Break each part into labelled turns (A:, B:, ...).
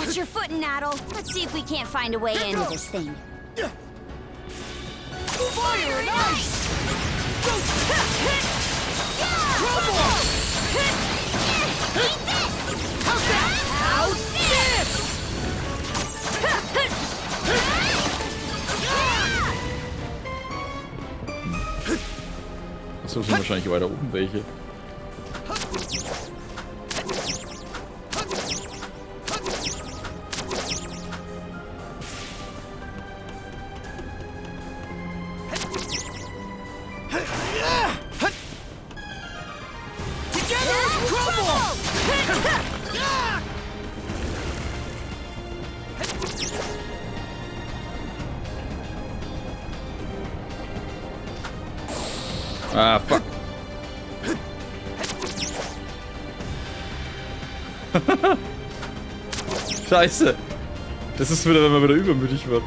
A: Watch your footing, Adol. Let's see if we can't find a way into this thing.
B: Fire and ice! Trouble!
A: Eat this!
B: How's that? How's this?
C: Achso, sind wahrscheinlich weiter oben welche. Ah, fuck. Scheiße. Das ist wieder, wenn man wieder übermütig wird.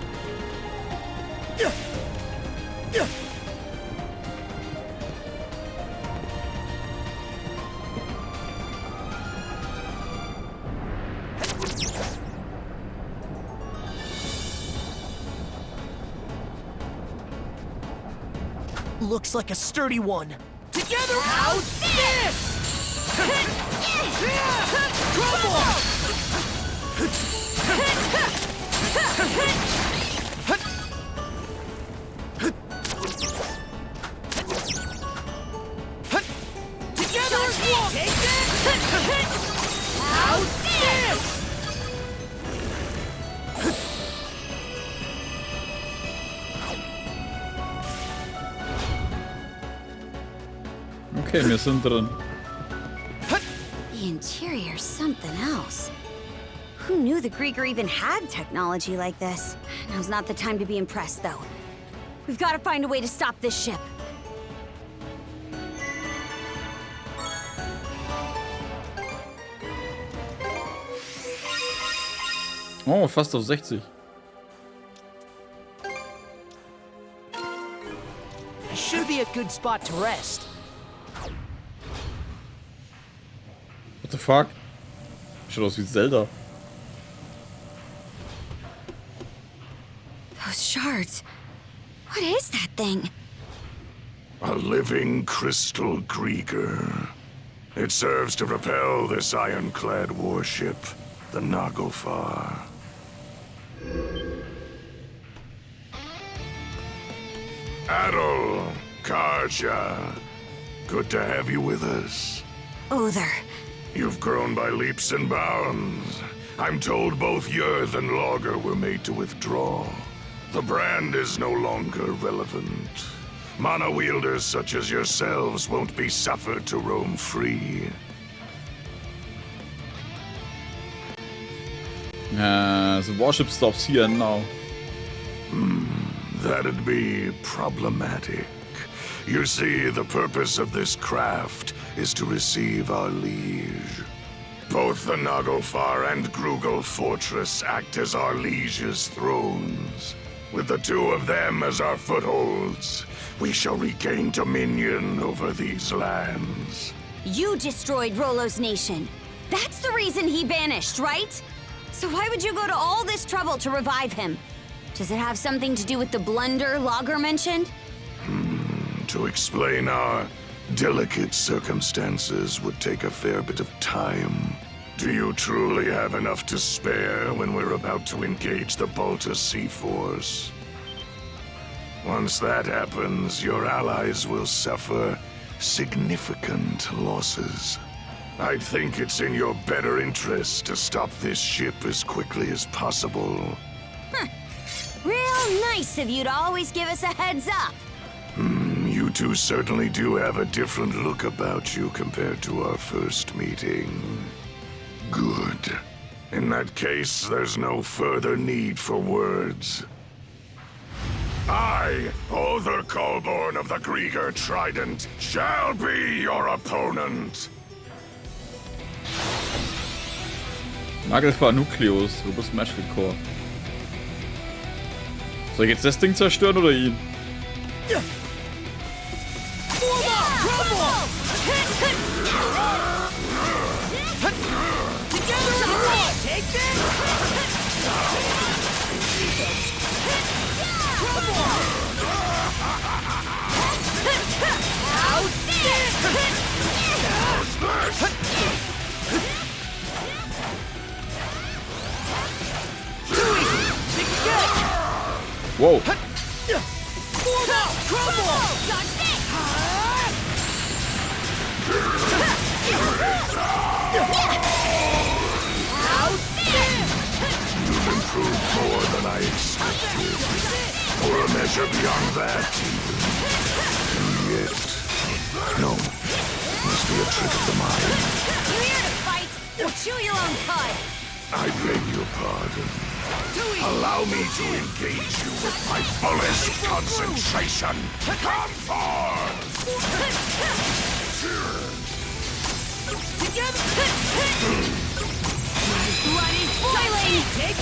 B: Looks like a sturdy one. Together, how's this? Trouble! Together, take it! How's this?
C: Okay, wir sind drin.
A: The interior's something else. Who knew the Griegr even had technology like this? Now's not the time to be impressed, though. We've got to find a way to stop this ship.
C: Oh, fast auf 60.
B: Should be a good spot to rest.
C: What the fuck? Schaut aus wie Zelda.
A: Those shards. What is that thing?
D: A living crystal Griegr. It serves to propel this ironclad warship, the Nachfahre. Adol, Karja. Good to have you with us.
A: Other.
D: You've grown by leaps and bounds. I'm told both Yerth and Logger were made to withdraw. The brand is no longer relevant. Mana wielders such as yourselves won't be suffered to roam free.
C: The warship stops here and now.
D: That'd be problematic. You see, the purpose of this craft is to receive our liege. Both the Nachfahre and Griegr Fortress act as our liege's thrones. With the two of them as our footholds, we shall regain dominion over these lands.
A: You destroyed Rollos' nation. That's the reason he vanished, right? So why would you go to all this trouble to revive him? Does it have something to do with the blunder Logger mentioned?
D: To explain our delicate circumstances would take a fair bit of time. Do you truly have enough to spare when we're about to engage the Balta Sea Force? Once that happens, your allies will suffer significant losses. I think it's in your better interest to stop this ship as quickly as possible.
A: Real nice of you to always give us a heads up.
D: You two certainly do have a different look about you compared to our first meeting. Good. In that case, there's no further need for words. I, Other Colborn of the Griegr Trident, shall be your opponent.
C: Nachfahre Nukleus, Robust Magical Core. Soll ich jetzt das Ding zerstören oder ihn? Wow.
D: You've improved more than I expected. Or a measure beyond that, even. And yet... No. Must be a trick of the mind.
A: You're here to fight, or chew your own cud.
D: I beg your pardon. Allow me to engage you with my fullest concentration. Come forth!
A: Together! Blood is boiling! Take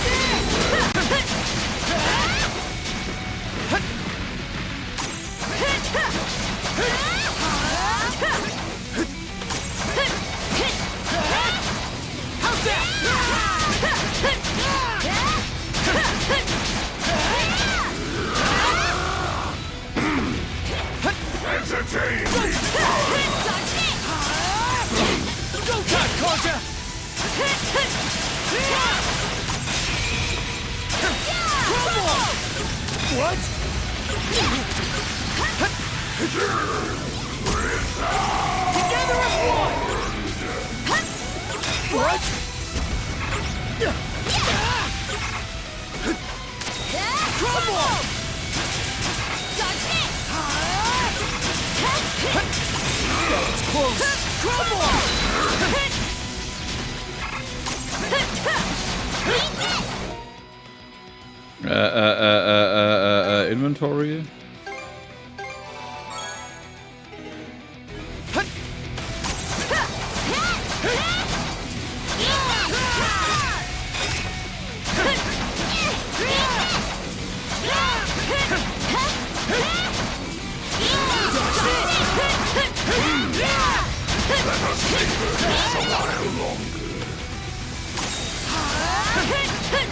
A: How's that?
D: Entertain me!
B: Go time, Karja! What? Together as one! What? Crumble! That's close! Crumble!
C: Inventory.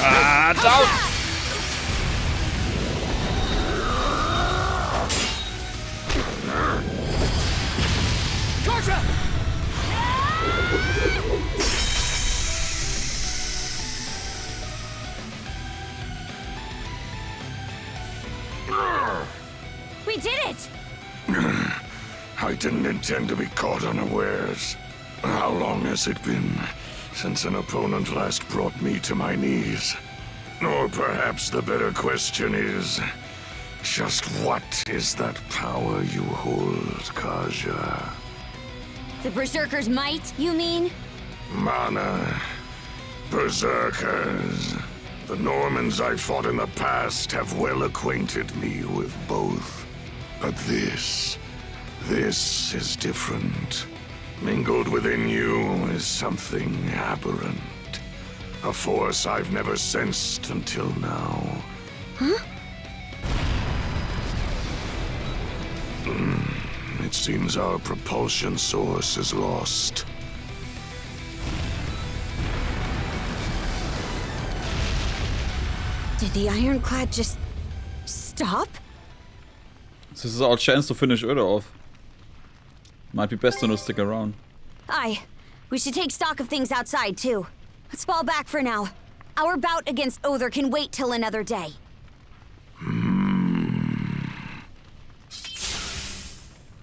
C: Ah, down!
B: Karja!
A: We did it!
D: I didn't intend to be caught unawares. How long has it been since an opponent last brought me to my knees? Or perhaps the better question is, just what is that power you hold, Karja?
A: The Berserker's might, you mean?
D: Mana, berserkers. The Normans I fought in the past have well acquainted me with both. But this is different. Mingled within you is something aberrant. A force I've never sensed until now.
A: Huh?
D: It seems our propulsion source is lost.
A: Did the Ironclad just stop?
C: This is our chance to finish Öde off. Might be best to not stick around.
A: Aye. We should take stock of things outside, too. Let's fall back for now. Our bout against Other can wait till another day.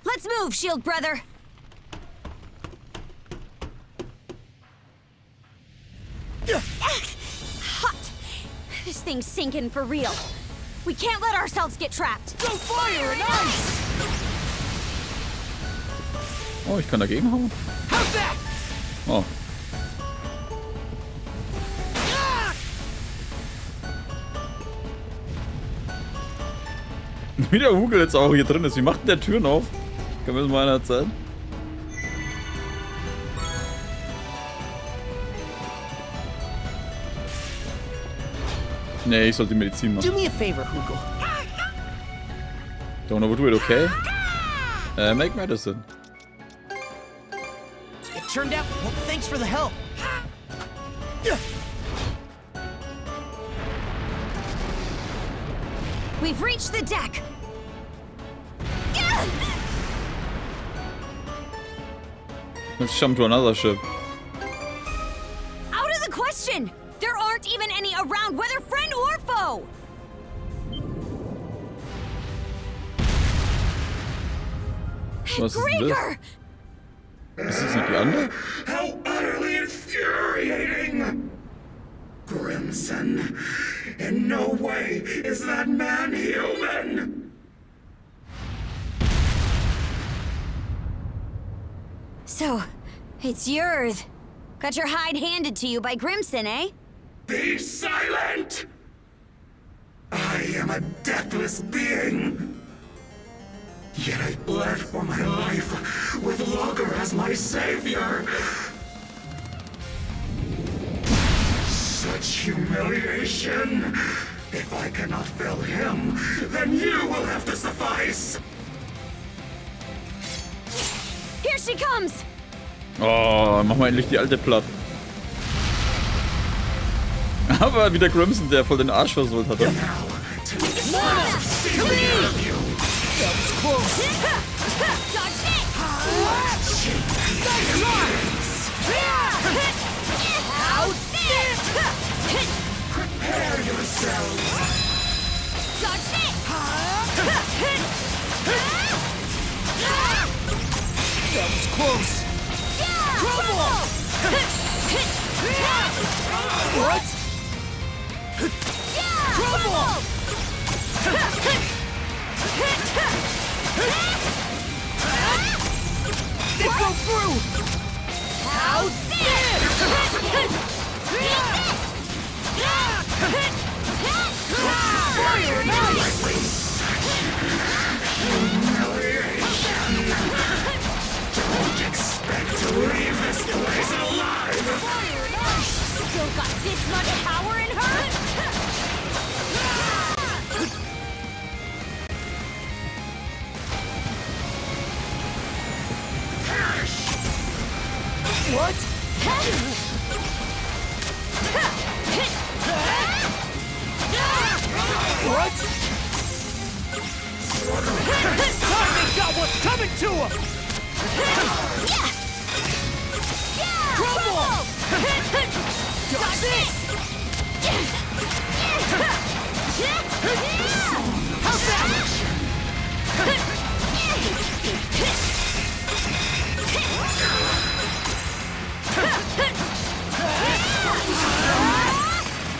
A: Let's move, Shield Brother! Hot! This thing's sinking for real. We can't let ourselves get trapped.
B: Go fire and ice!
C: Oh, ich kann dagegen hauen.
B: How's that?
C: Oh. Wie der Hugel jetzt auch hier drin ist. Wie macht denn der Türen auf? Kann mir das mal einer erzählen? Nee, ich sollte die Medizin machen.
B: Do me a favor, Hugel.
C: Don't overdo it, okay? Make medicine.
B: It turned out. Well, thanks for the help.
A: We've reached the deck.
C: Let's jump to another ship.
A: Out of the question! There aren't even any around, whether friend or foe!
C: Was ist denn
A: Griegr!
C: das? Ist das nicht die andere?
D: How utterly infuriating! Grimson, in no way is that man human!
A: So, it's yours. Got your hide handed to you by Grimson, eh?
D: Be silent! I am a deathless being. Yet I bled for my life with Logger as my savior. Such humiliation. If I cannot fill him, then you will have to suffice.
A: Here she comes!
C: Oh, mach mal endlich die alte platt. Aber wieder Grimson, der voll den Arsch versohlt hat.
B: That was close.
D: Prepare yourselves.
B: That was close. Trouble! What? Trouble! It broke through! How's this? Fire and ice!
D: Don't expect to leave this place alive!
A: Still got this much power in her?
B: What? What? Timing got what's coming to him! Trouble! Got this! How's that?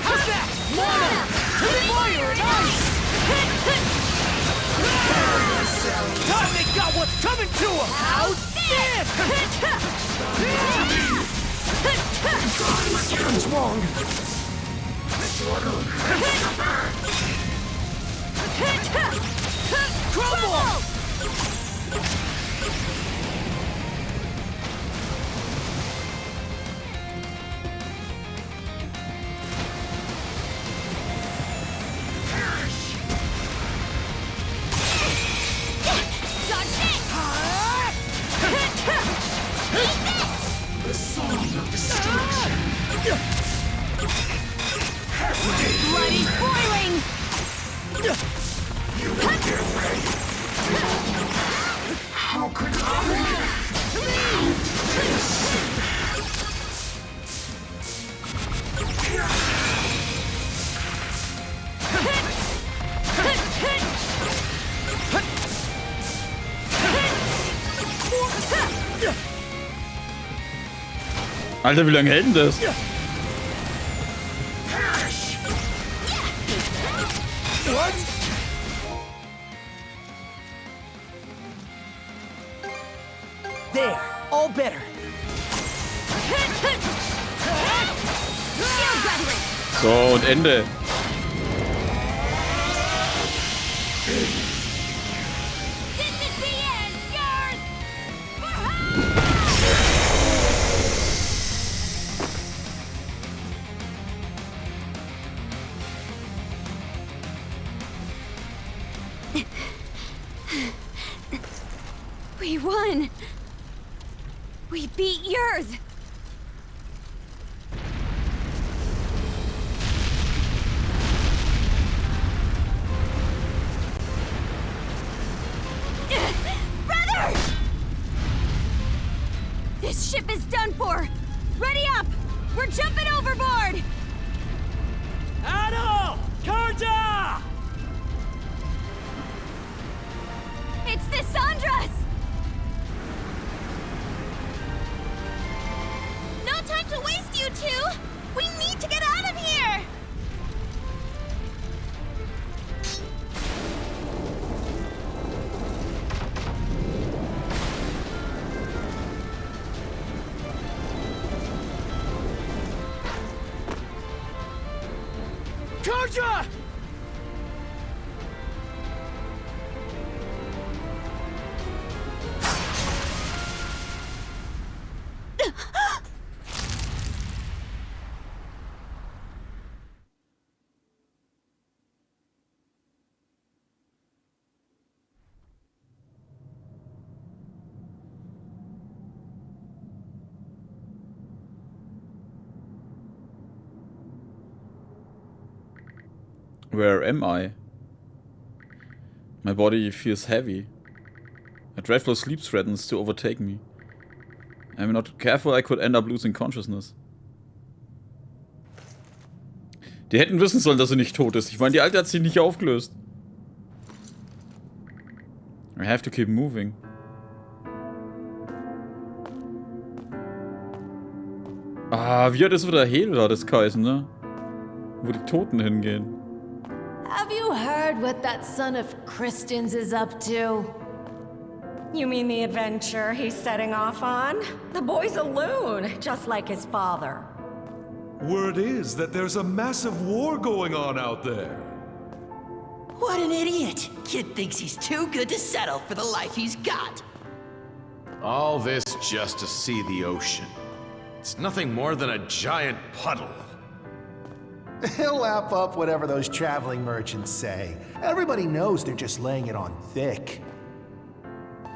B: How's that? Mana! Fire and ice! Timing got what's coming to him! How's this? Something's wrong. Trouble!
D: The song of destruction.
A: Blood is boiling!
D: You will get away. How could I?
C: Alter, wie lange hält denn das?
B: What? There, all better.
C: So, und Ende.
A: We won! We beat Yurth! Brother! This ship is done for! Ready up! We're jumping overboard!
B: Adol! Karja!
A: It's the Sandras!
B: Karja!
C: Where am I? My body feels heavy. A dreadful sleep threatens to overtake me. I'm not careful, I could end up losing consciousness. Die hätten wissen sollen, dass sie nicht tot ist. Ich meine, die Alte hat sich nicht aufgelöst. I have to keep moving. Ah, wie hat das wieder Hela, das geheißen, ne? Wo die Toten hingehen.
E: Have you heard what that son of Christin's is up to?
F: You mean the adventure he's setting off on? The boy's a loon, just like his father.
G: Word is that there's a massive war going on out there.
B: What an idiot! Kid thinks he's too good to settle for the life he's got.
H: All this just to see the ocean. It's nothing more than a giant puddle.
I: He'll lap up whatever those traveling merchants say. Everybody knows they're just laying it on thick.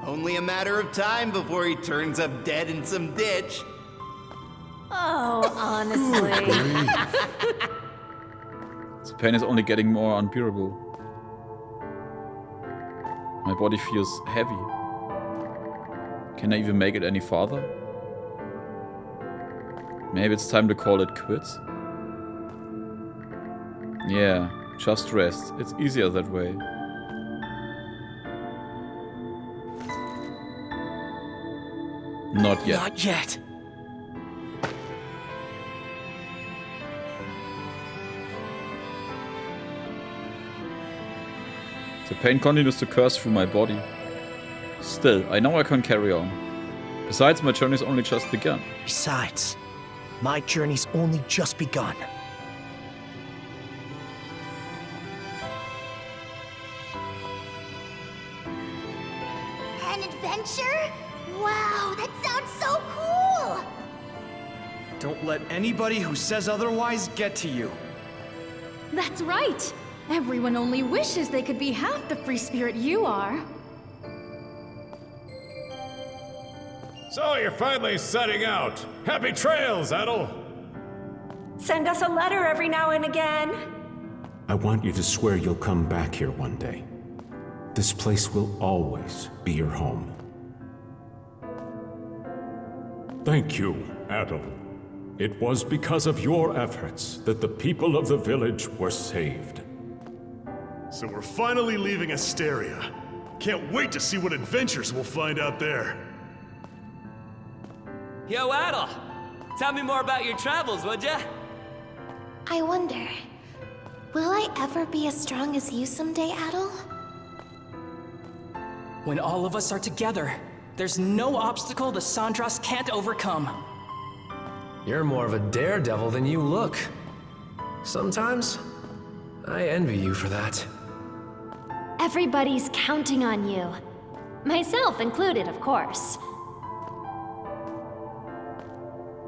J: Only a matter of time before he turns up dead in some ditch.
E: Oh, honestly.
C: The pain is only getting more unbearable. My body feels heavy. Can I even make it any farther? Maybe it's time to call it quits? Yeah, just rest. It's easier that way. Not yet.
B: Not yet.
C: The pain continues to curse through my body. Still, I know I can carry on. Besides, my journey's only just begun.
B: Besides, my journey's only just begun.
K: An adventure? Wow, that sounds so cool!
L: Don't let anybody who says otherwise get to you.
M: That's right. Everyone only wishes they could be half the free spirit you are.
G: So you're finally setting out. Happy trails, Adol.
F: Send us a letter every now and again.
N: I want you to swear you'll come back here one day. This place will always be your home.
G: Thank you, Adol. It was because of your efforts that the people of the village were saved.
O: So we're finally leaving Asteria. Can't wait to see what adventures we'll find out there.
P: Yo, Adol! Tell me more about your travels, would ya?
K: I wonder, will I ever be as strong as you someday, Adol?
Q: When all of us are together, there's no obstacle the Sandras can't overcome.
R: You're more of a daredevil than you look. Sometimes, I envy you for that.
K: Everybody's counting on you. Myself included, of course.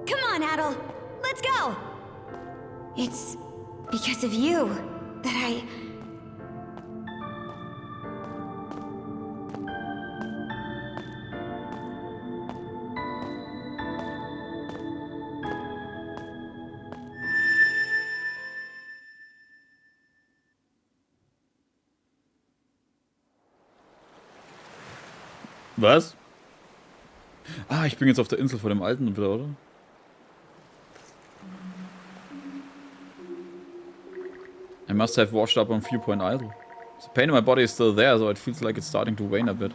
A: Come on, Adol. Let's go. It's because of you that I...
C: Was? Ah, ich bin jetzt auf der Insel vor dem Alten wieder, oder? I must have washed up on Viewpoint Idol. The pain in my body is still there, so it feels like it's starting to wane a bit.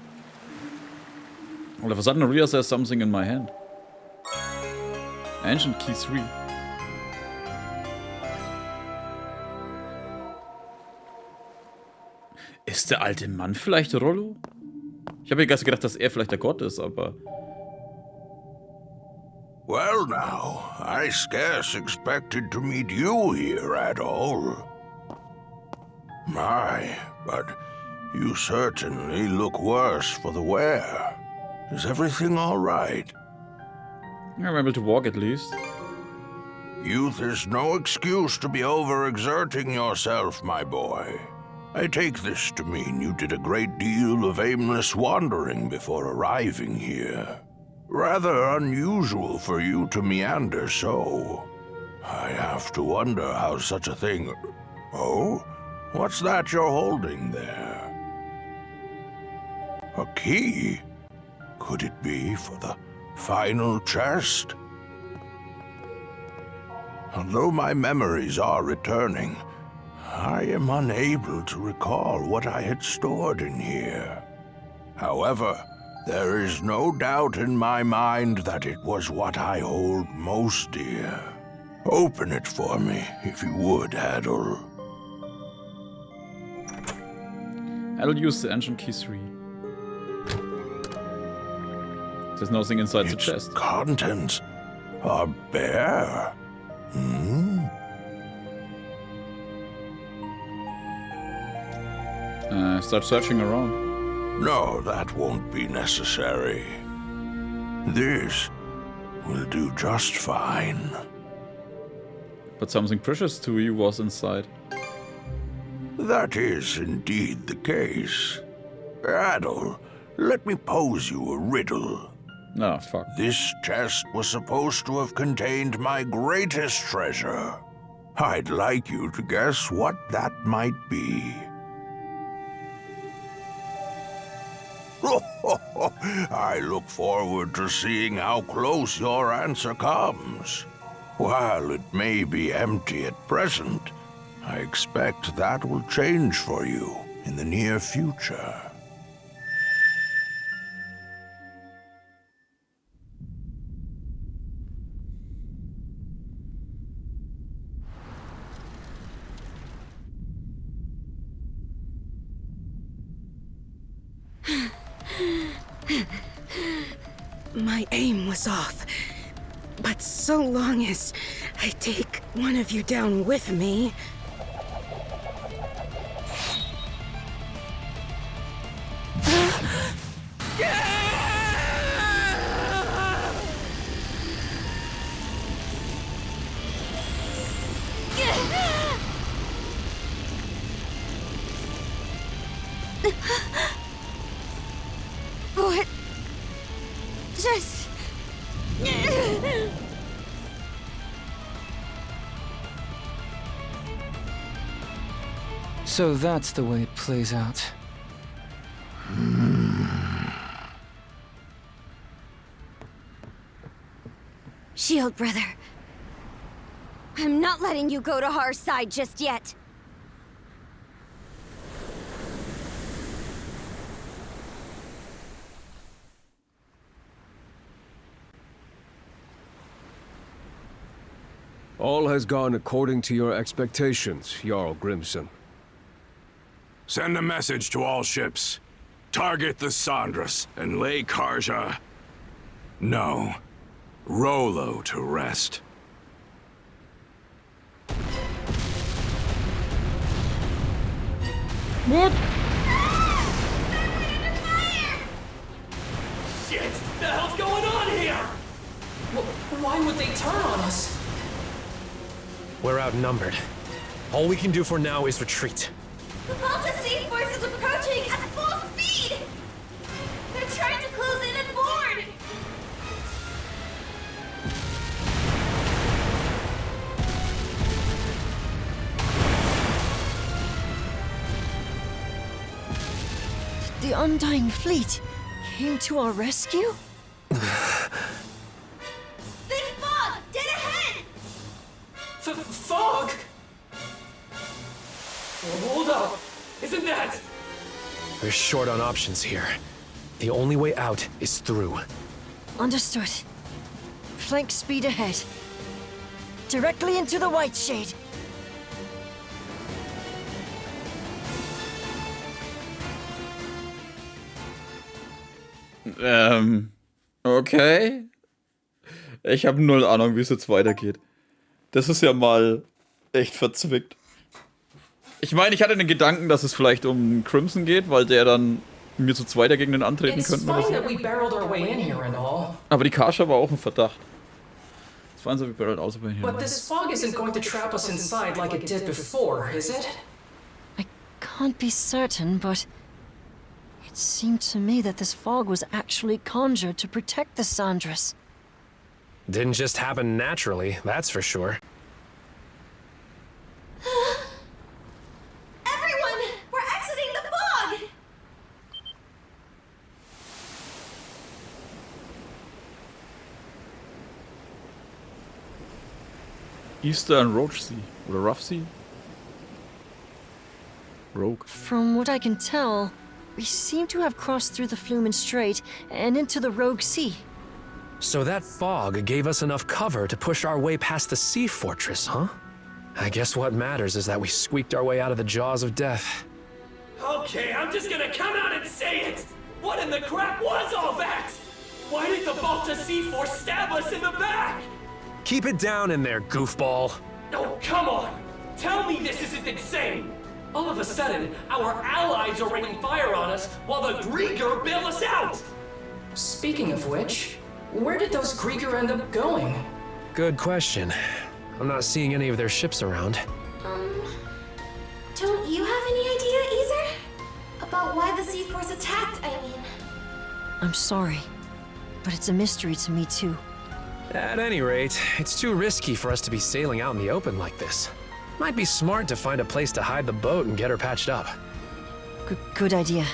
C: All of a sudden I realize there's something in my hand. Ancient Key 3. Ist der alte Mann vielleicht Rollo? Ich habe ja gedacht, dass er vielleicht der Gott ist, aber...
D: Well now, I scarce expected to meet you here at all. My, but you certainly look worse for the wear. Is everything all right?
C: I'm able to walk at least.
D: Youth is no excuse to be overexerting yourself, my boy. I take this to mean you did a great deal of aimless wandering before arriving here. Rather unusual for you to meander so. I have to wonder how such a thing... Oh? What's that you're holding there? A key? Could it be for the final chest? Although my memories are returning, I am unable to recall what I had stored in here. However, there is no doubt in my mind that it was what I hold most dear. Open it for me, if you would, Adol.
C: I'll use the ancient key 3. There's nothing inside the chest.
D: Contents are bare.
C: Start searching around.
D: No, that won't be necessary. This will do just fine.
C: But something precious to you was inside.
D: That is indeed the case. Adol, let me pose you a riddle.
C: Ah, fuck.
D: This chest was supposed to have contained my greatest treasure. I'd like you to guess what that might be. I look forward to seeing how close your answer comes. While it may be empty at present, I expect that will change for you in the near future.
S: My aim was off, but so long as I take one of you down with me...
A: What? Just...
T: So that's the way it plays out.
A: Shield brother. I'm not letting you go to our side just yet.
U: All has gone according to your expectations, Jarl Grimson.
V: Send a message to all ships. Target the Sandras and lay Karja... No. Rollo to rest.
C: What?
Q: Shit! The hell's going on here? Why would they turn on us?
R: We're outnumbered. All we can do for now is retreat.
K: The Balta Sea Force is approaching at full speed! They're trying to close in and board!
S: The Undying Fleet came to our rescue?
K: Big fog! Dead ahead!
Q: Fog? Hold up! Isn't that...
R: We're short on options here. The only way out is through.
S: Understood. Flank speed ahead. Directly into the White Shade.
C: Okay. Ich habe null Ahnung, wie es jetzt weitergeht. Das ist ja mal echt verzwickt. Ich meine, ich hatte den Gedanken, dass es vielleicht um Crimson geht, weil der dann mir zu zweit gegen den antreten könnte. Aber die Karja war auch ein Verdacht. Das waren so wie barreled aus bei hier.
Q: But this fog isn't going to trap us inside like it did before, is it?
H: I can't be certain, but it seemed to me that this fog was actually conjured to protect the Sandras.
R: Didn't just happen naturally, that's for sure.
K: Everyone! We're exiting the fog!
C: Easter and Rogue Sea. Oder Rough Sea? Rogue.
H: From what I can tell, we seem to have crossed through the Flumen Strait and into the Rogue Sea.
R: So that fog gave us enough cover to push our way past the sea fortress, huh? I guess what matters is that we squeaked our way out of the jaws of death.
P: Okay, I'm just gonna come out and say it! What in the crap was all that? Why did the Balta Sea Force stab us in the back?
R: Keep it down in there, goofball.
P: Oh, come on! Tell me this isn't insane! All of a sudden, our allies are raining fire on us while the Griegr bail us out!
Q: Speaking of which, where did those Griegr end up going?
R: Good question. I'm not seeing any of their ships around.
K: Don't you have any idea either? About why the Sea Force attacked, I mean.
H: I'm sorry, but it's a mystery to me too.
R: At any rate, it's too risky for us to be sailing out in the open like this. Might be smart to find a place to hide the boat and get her patched up.
H: Good idea.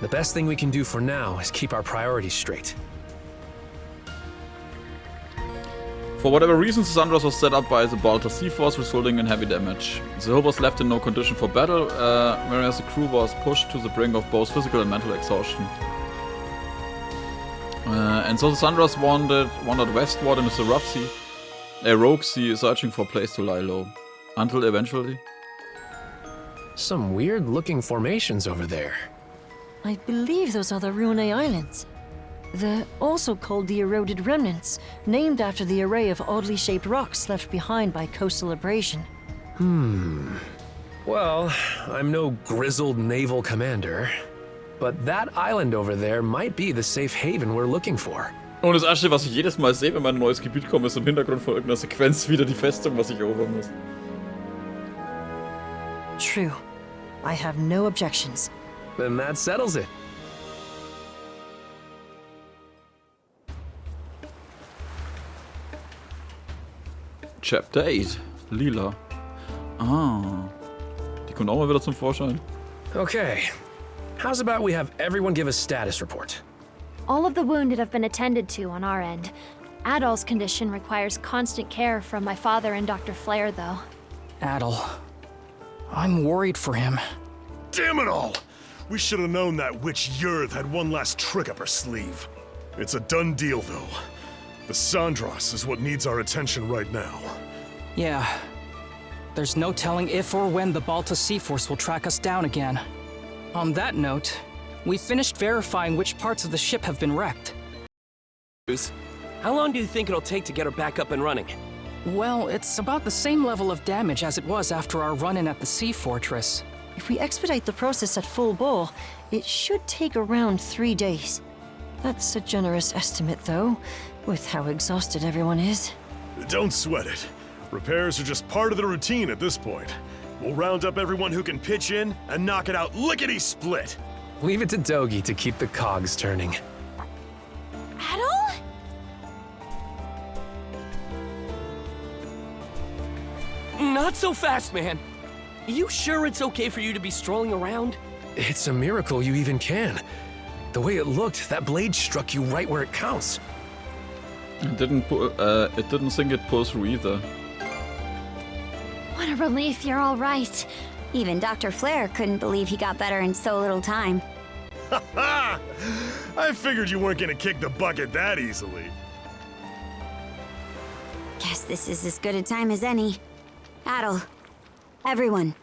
R: The best thing we can do for now is keep our priorities straight.
C: For whatever reason, the Sandras was set up by the Balta Sea Force, resulting in heavy damage. The hull was left in no condition for battle, whereas the crew was pushed to the brink of both physical and mental exhaustion. And so the Sandras wandered westward into the Rough Sea, a Rogue Sea, searching for a place to lie low. Until eventually...
R: Some weird-looking formations over there.
H: I believe those are the Rune Islands. They're also called the Eroded Remnants, named after the array of oddly shaped rocks left behind by coastal abrasion.
R: Well, I'm no grizzled naval commander, but that island over there might be the safe haven we're looking for.
C: Und das Erste, was ich jedes Mal sehe, wenn man in ein neues Gebiet komme, ist im Hintergrund von irgendeiner Sequenz wieder die Festung, was ich erobern muss.
H: True. I have no objections.
R: Then that settles it.
C: Chapter 8. Lila. Ah. Die kommt auch mal wieder zum Vorschein.
R: Okay. How's about we have everyone give a status report?
I: All of the wounded have been attended to on our end. Adol's condition requires constant care from my father and Dr. Flair, though.
Q: Adol. I'm worried for him.
O: Damn it all! We should have known that witch Yurth had one last trick up her sleeve. It's a done deal, though. The Sandras is what needs our attention right now.
Q: Yeah. There's no telling if or when the Balta Sea Force will track us down again. On that note, we finished verifying which parts of the ship have been wrecked.
P: How long do you think it'll take to get her back up and running?
Q: Well, it's about the same level of damage as it was after our run-in at the Sea Fortress.
H: If we expedite the process at full bore, it should take around 3 days. That's a generous estimate, though, with how exhausted everyone is.
O: Don't sweat it. Repairs are just part of the routine at this point. We'll round up everyone who can pitch in and knock it out lickety-split.
R: Leave it to Dogi to keep the cogs turning.
K: Adol?
P: Not so fast, man. You sure it's okay for you to be strolling around?
R: It's a miracle you even can. The way it looked, that blade struck you right where it counts.
C: It didn't think it pull through either.
I: What a relief you're all right.
A: Even Dr. Flair couldn't believe he got better in so little time.
O: Ha ha! I figured you weren't gonna kick the bucket that easily.
A: Guess this is as good a time as any. Adol, everyone,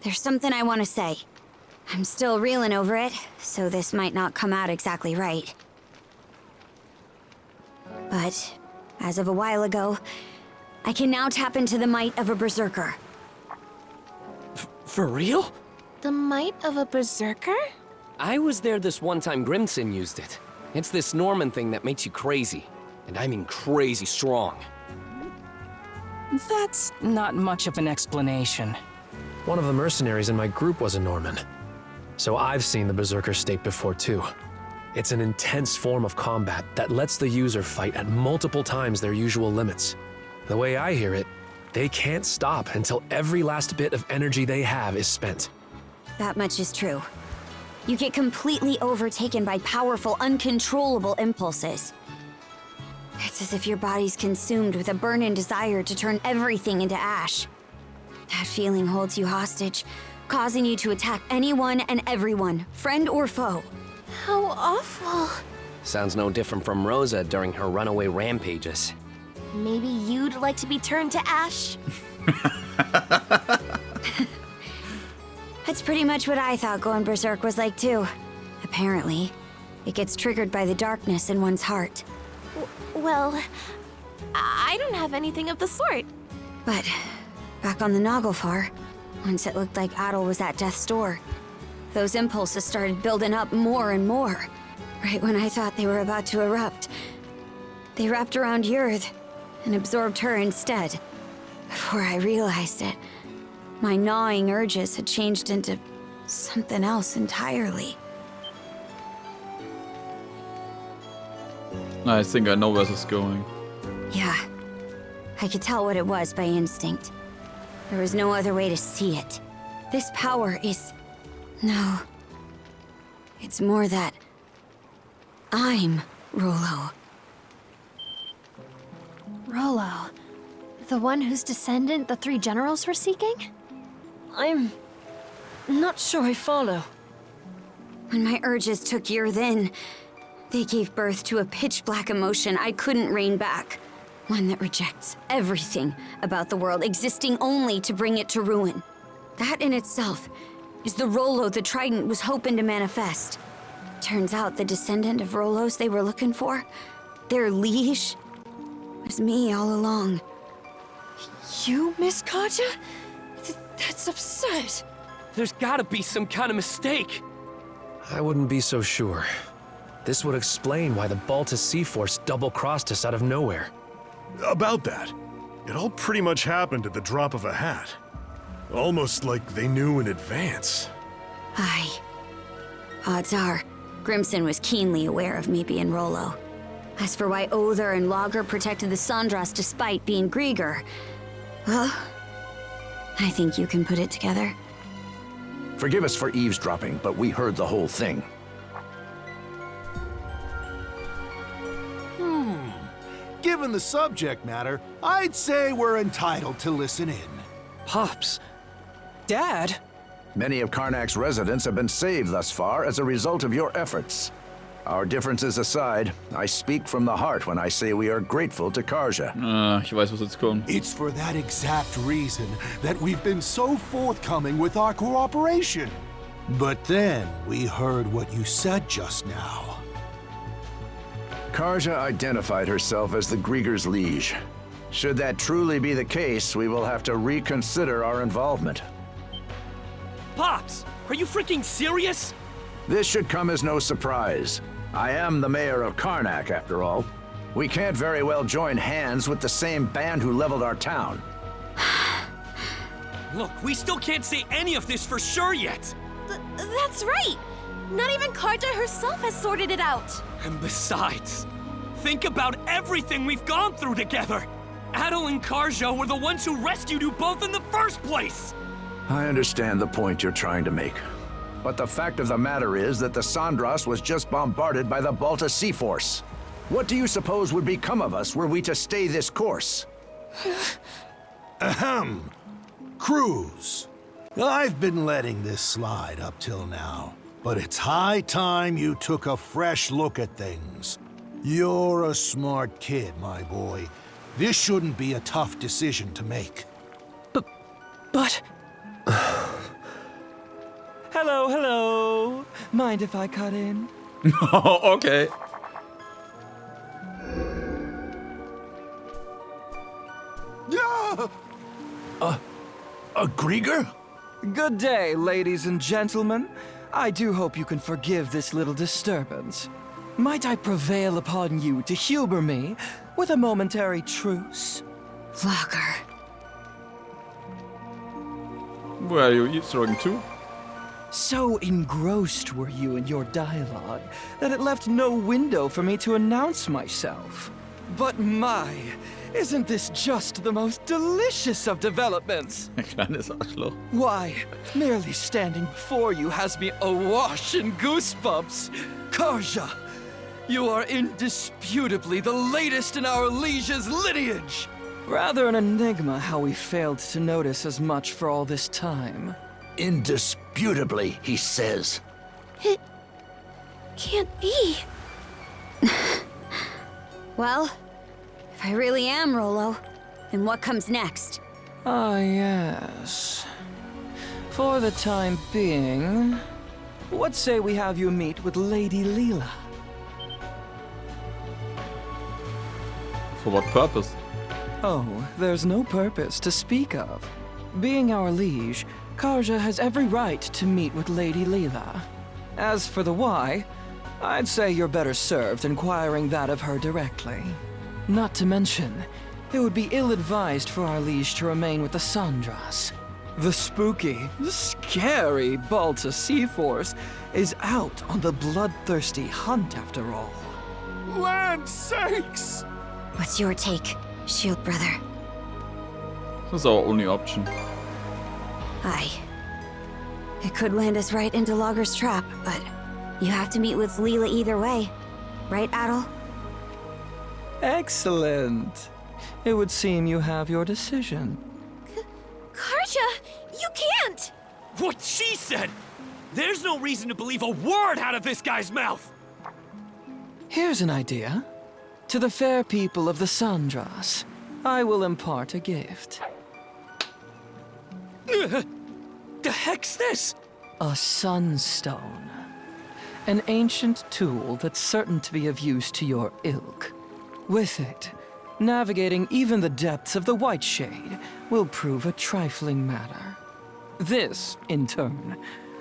A: there's something I want to say. I'm still reeling over it, so this might not come out exactly right. But, as of a while ago, I can now tap into the might of a berserker.
E: For real?
K: The might of a berserker?
E: I was there this one time Grimson used it. It's this Norman thing that makes you crazy. And I mean crazy strong.
Q: That's not much of an explanation.
R: One of the mercenaries in my group was a Norman. So I've seen the berserker state before too. It's an intense form of combat that lets the user fight at multiple times their usual limits. The way I hear it, they can't stop until every last bit of energy they have is spent.
A: That much is true. You get completely overtaken by powerful, uncontrollable impulses. It's as if your body's consumed with a burning desire to turn everything into ash. That feeling holds you hostage, causing you to attack anyone and everyone, friend or foe.
K: How awful.
E: Sounds no different from Rosa during her runaway rampages.
K: Maybe you'd like to be turned to ash?
A: That's pretty much what I thought going berserk was like too. Apparently, it gets triggered by the darkness in one's heart.
K: Well, I don't have anything of the sort.
A: But back on the Naglfar, once it looked like Adol was at death's door, those impulses started building up more and more. Right when I thought they were about to erupt, they wrapped around Yurth and absorbed her instead. Before I realized it, my gnawing urges had changed into something else entirely.
C: I think I know where this is going.
A: Yeah, I could tell what it was by instinct. There was no other way to see it. This power is... no. It's more that... I'm Rollo.
I: Rollo. The one whose descendant the three generals were seeking?
H: I'm... not sure I follow.
A: When my urges took Yurth in, they gave birth to a pitch-black emotion I couldn't rein back. One that rejects everything about the world, existing only to bring it to ruin. That in itself is the Rollo the Trident was hoping to manifest. Turns out the descendant of Rollos they were looking for, their liege, was me all along.
H: You, Miss Karja? That's absurd.
E: There's gotta be some kind of mistake.
R: I wouldn't be so sure. This would explain why the Balta Sea Force double-crossed us out of nowhere.
O: About that, it all pretty much happened at the drop of a hat. Almost like they knew in advance.
A: Aye. Odds are, Grimson was keenly aware of me being Rollo. As for why Other and Lager protected the Sandras despite being Griegr, well, I think you can put it together.
J: Forgive us for eavesdropping, but we heard the whole thing.
W: Given the subject matter, I'd say we're entitled to listen in.
Q: Pops. Dad?
J: Many of Karnak's residents have been saved thus far as a result of your efforts. Our differences aside, I speak from the heart when I say we are grateful to Karja.
C: Ich weiß, was jetzt kommt.
W: It's for that exact reason that we've been so forthcoming with our cooperation. But then we heard what you said just now.
J: Karja identified herself as the Griegr's liege. Should that truly be the case, we will have to reconsider our involvement.
E: Pops, are you freaking serious?
J: This should come as no surprise. I am the mayor of Karnak, after all. We can't very well join hands with the same band who leveled our town.
E: Look, we still can't say any of this for sure yet.
K: That's right! Not even Karja herself has sorted it out!
E: And besides, think about everything we've gone through together! Adol and Karja were the ones who rescued you both in the first place!
J: I understand the point you're trying to make. But the fact of the matter is that the Sandras was just bombarded by the Balta Sea Force. What do you suppose would become of us were we to stay this course?
W: Ahem. Cruz. I've been letting this slide up till now, but it's high time you took a fresh look at things. You're a smart kid, my boy. This shouldn't be a tough decision to make.
Q: But... Hello. Mind if I cut in?
C: Okay.
W: A Griegr?
B: Good day, ladies and gentlemen. I do hope you can forgive this little disturbance. Might I prevail upon you to humor me with a momentary truce?
A: Lager.
C: Where are you eavesdropping to?
B: So engrossed were you in your dialogue that it left no window for me to announce myself. But my, isn't this just the most delicious of developments?
C: Kleines Arschloch.
B: Why, merely standing before you has me awash in goosebumps. Karja, you are indisputably the latest in our liege's lineage. Rather an enigma how we failed to notice as much for all this time.
J: Indisputably, he says.
A: It can't be. Well, if I really am Rollo, then what comes next?
B: Ah, yes. For the time being, what say we have you meet with Lady Leela?
C: For what purpose?
B: Oh, there's no purpose to speak of. Being our liege, Karja has every right to meet with Lady Leela. As for the why, I'd say you're better served inquiring that of her directly. Not to mention, it would be ill-advised for our liege to remain with the Sandras. The spooky, scary Balta Sea Force is out on the bloodthirsty hunt after all.
O: Land sakes!
A: What's your take, Shield Brother?
C: This is our only option.
A: Aye. It could land us right into Lager's trap, but you have to meet with Leela either way. Right, Adol?
B: Excellent. It would seem you have your decision.
K: Karja, you can't!
E: What she said! There's no reason to believe a word out of this guy's mouth!
B: Here's an idea. To the fair people of the Sandras, I will impart a gift.
E: The heck's this?
B: A sunstone. An ancient tool that's certain to be of use to your ilk. With it, navigating even the depths of the White Shade will prove a trifling matter. This, in turn,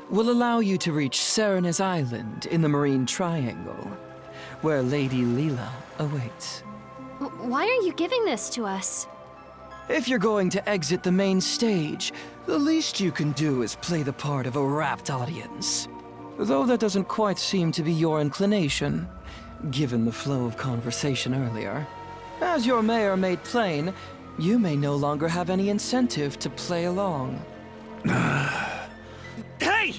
B: will allow you to reach Serena's Island in the Marine Triangle, where Lady Leela awaits.
I: Why are you giving this to us?
B: If you're going to exit the main stage, the least you can do is play the part of a rapt audience. Though that doesn't quite seem to be your inclination, given the flow of conversation earlier. As your mayor made plain, you may no longer have any incentive to play along.
E: Hey!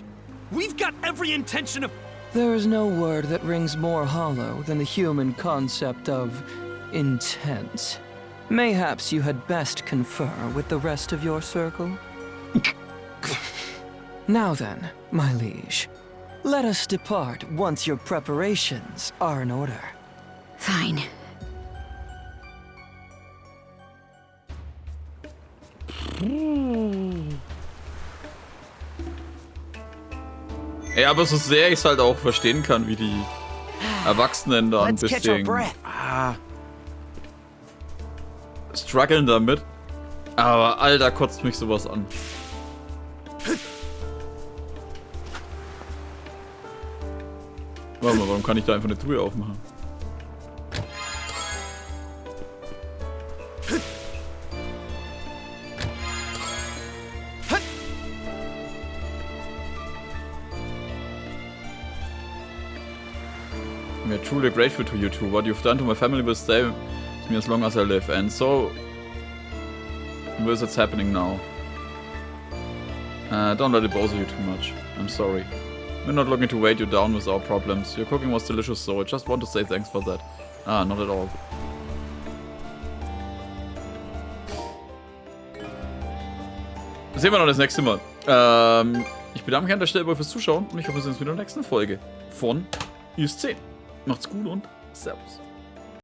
E: We've got every intention of...
B: There is no word that rings more hollow than the human concept of intent. Mayhaps you had best confer with the rest of your circle. Now then, my liege, let us depart once your preparations are in order.
A: Fine.
C: Ja, aber so sehr ich es halt auch verstehen kann, wie die Erwachsenen da ein bisschen strugglen damit. Aber Alter, kotzt mich sowas an. Warte mal, warum kann ich da einfach eine Truhe aufmachen? We are truly grateful to you two. What you've done to my family will stay with me as long as I live. And so, this is happening now. Don't let it bother you too much. I'm sorry. We're not looking to weight you down with our problems. Your cooking was delicious, so I just want to say thanks for that. Ah, not at all. Sehen wir noch das nächste Mal. Ich bedanke mich an der Stelle wohl fürs Zuschauen und ich hoffe, wir sehen uns wieder in der nächsten Folge von NIS 10. Macht's gut und Servus.